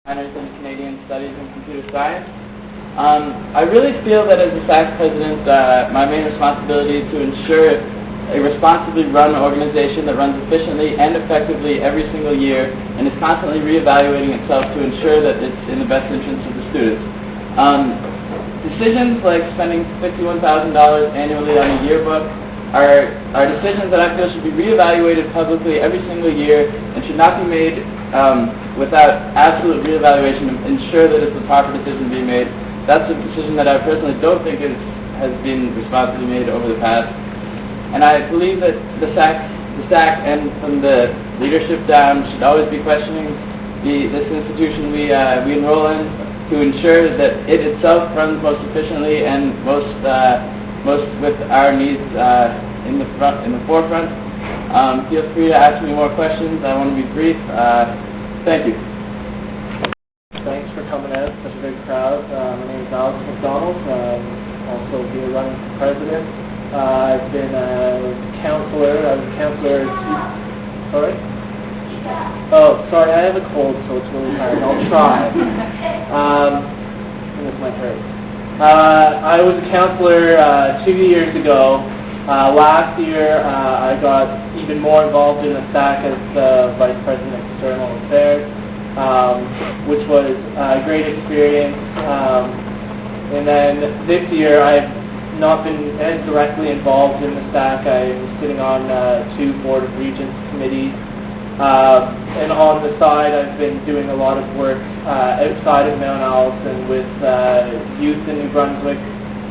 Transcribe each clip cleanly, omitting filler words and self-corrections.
Minors in Canadian Studies and Computer Science. I really feel that as a SAC president, my main responsibility is to ensure a responsibly run organization that runs efficiently and effectively every single year and is constantly reevaluating itself to ensure that it's in the best interest of the students. Decisions like spending $51,000 annually on a yearbook are decisions that I feel should be reevaluated publicly every single year and should not be made without absolute reevaluation to ensure that it's the proper decision being made. That's a decision that I personally don't think has been responsibly made over the past. And I believe that the SAC and from the leadership down should always be questioning this institution we enroll in to ensure that it itself runs most efficiently and most with our needs in the forefront. Feel free to ask me more questions. I want to be brief. Thank you. Thanks for coming out, such a big crowd. My name is Alex McDonald. Also here running for president. I've been a counselor. I was a counselor. Sorry? Oh, sorry. I have a cold, so it's really hard. I'll try. This might hurt. I was a counselor 2 years ago. Last year, I got even more involved in the SAC as the Vice President of External Affairs, which was a great experience. And then this year, I've not been as directly involved in the SAC. I'm sitting on 2 Board of Regents committees. And on the side, I've been doing a lot of work outside of Mount Allison with youth in New Brunswick.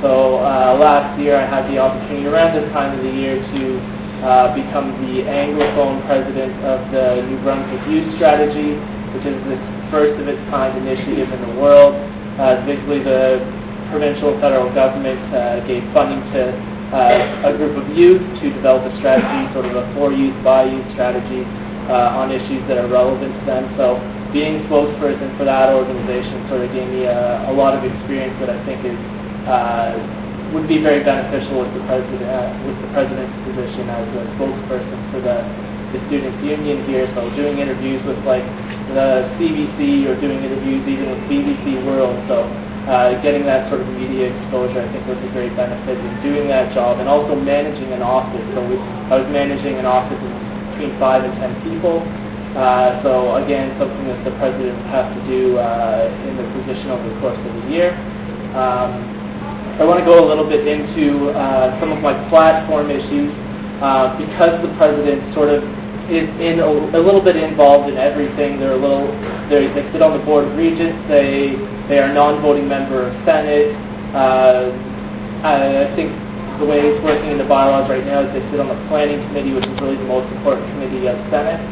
So last year I had the opportunity around this time of the year to become the Anglophone president of the New Brunswick Youth Strategy, which is the first of its kind initiative in the world. Basically the provincial and federal government gave funding to a group of youth to develop a strategy, sort of a for youth, by youth strategy on issues that are relevant to them. So being spokesperson for that organization sort of gave me a lot of experience that I think is would be very beneficial with the president's position as a spokesperson for the students' union here. So doing interviews with like the CBC or doing interviews even with BBC World. So getting that sort of media exposure I think was a great benefit in doing that job, and also managing an office. So I was managing an office of between 5 and 10 people. So again, something that the president would have to do in the position over the course of the year. I want to go a little bit into some of my platform issues because the president sort of is a little bit involved in everything. They sit on the Board of Regents. They are a non-voting member of Senate. I think the way it's working in the bylaws right now is they sit on the Planning Committee, which is really the most important committee of Senate.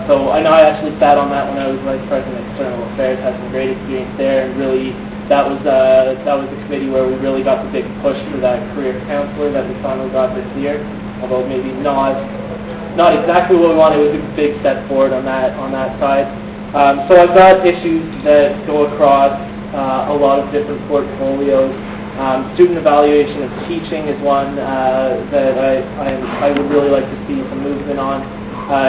So I know I actually sat on that when I was Vice President of External Affairs. Had some great experience there, and really that was the committee where we really got the big push for that career counselor that we finally got this year. Although maybe not exactly what we wanted, it was a big step forward on that side. So I've got issues that go across a lot of different portfolios. Student evaluation of teaching is one that I would really like to see some movement on,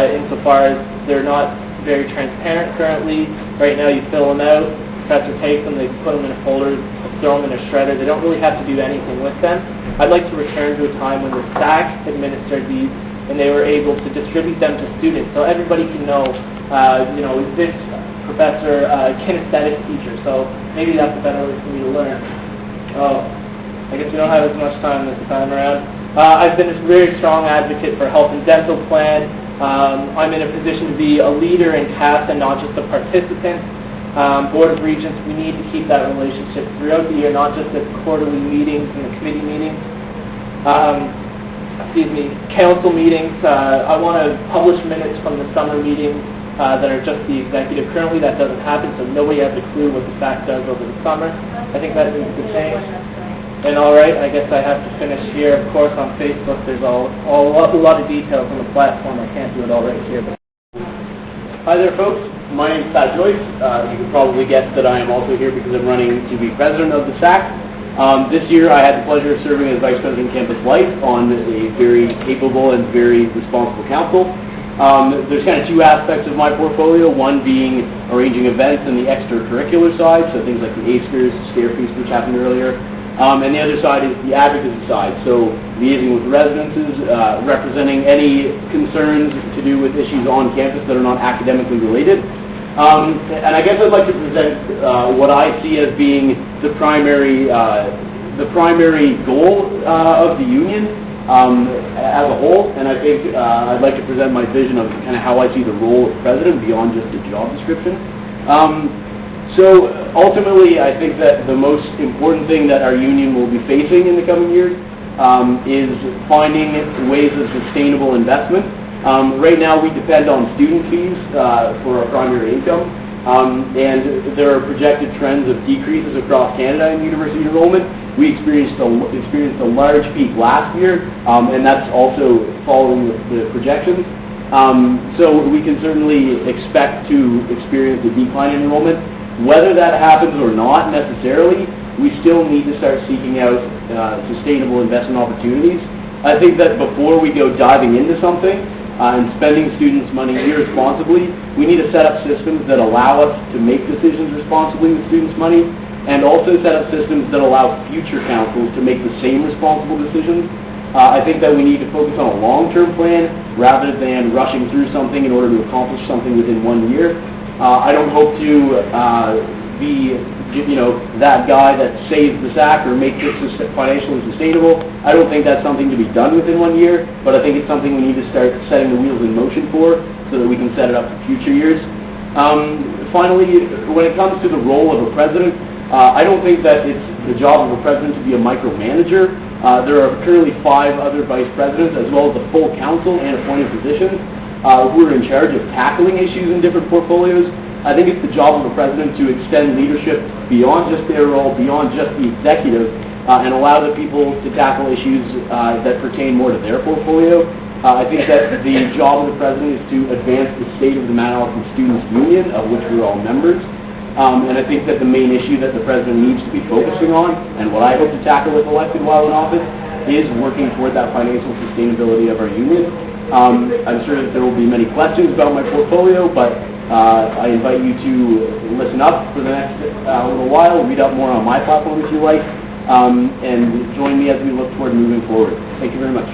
insofar as they're not very transparent currently. Right now you fill them out, professor takes them, they put them in a folder, throw them in a shredder. They don't really have to do anything with them. I'd like to return to a time when the SAC administered these and they were able to distribute them to students so everybody can know, is this professor a kinesthetic teacher? So maybe that's a better way for me to learn. Oh, I guess we don't have as much time this time around. I've been a very strong advocate for a health and dental plan. I'm in a position to be a leader in CASA, not just a participant. Board of Regents, we need to keep that relationship throughout the year, not just at quarterly meetings and the committee meetings. Council meetings. I want to publish minutes from the summer meetings that are just the executive. Currently that doesn't happen, so nobody has a clue what the SAC does over the summer. I think that needs to change. And all right, I guess I have to finish here. Of course, on Facebook, there's a lot of details on the platform. I can't do it all right here. But hi there, folks. My name is Pat Joyce. You can probably guess that I am also here because I'm running to be president of the SAC. This year I had the pleasure of serving as Vice President Campus Life on a very capable and very responsible council. There's kind of two aspects of my portfolio, one being arranging events and the extracurricular side, so things like the ASCRS, Stair Feast, which happened earlier, and the other side is the advocacy side, so liaising with residences, representing any concerns to do with issues on campus that are not academically related. And I guess I'd like to present what I see as being the primary goal of the union as a whole, and I think I'd like to present my vision of kind of how I see the role of president beyond just a job description. So ultimately, I think that the most important thing that our union will be facing in the coming years is finding ways of sustainable investment. Right now, we depend on student fees for our primary income, and there are projected trends of decreases across Canada in university enrollment. We experienced a large peak last year, and that's also following the projections. So we can certainly expect to experience a decline in enrollment. Whether that happens or not necessarily, we still need to start seeking out sustainable investment opportunities. I think that before we go diving into something and spending students' money irresponsibly, we need to set up systems that allow us to make decisions responsibly with students' money, and also set up systems that allow future councils to make the same responsible decisions. I think that we need to focus on a long-term plan rather than rushing through something in order to accomplish something within 1 year. I don't hope to be, that guy that saves the SAC or makes it financially sustainable. I don't think that's something to be done within 1 year, but I think it's something we need to start setting the wheels in motion for so that we can set it up for future years. Finally, when it comes to the role of a president, I don't think that it's the job of a president to be a micromanager. There are currently 5 other vice presidents, as well as the full council and appointed positions, who are in charge of tackling issues in different portfolios. I think it's the job of a president to extend leadership beyond just their role, beyond just the executive, and allow the people to tackle issues that pertain more to their portfolio. I think that the job of the president is to advance the state of the Mount Allison Students' Union, of which we're all members. And I think that the main issue that the president needs to be focusing on, and what I hope to tackle if elected while in office, is working toward that financial sustainability of our union. I'm sure that there will be many questions about my portfolio, but I invite you to listen up for the next little while, read up more on my platform if you like, and join me as we look toward moving forward. Thank you very much.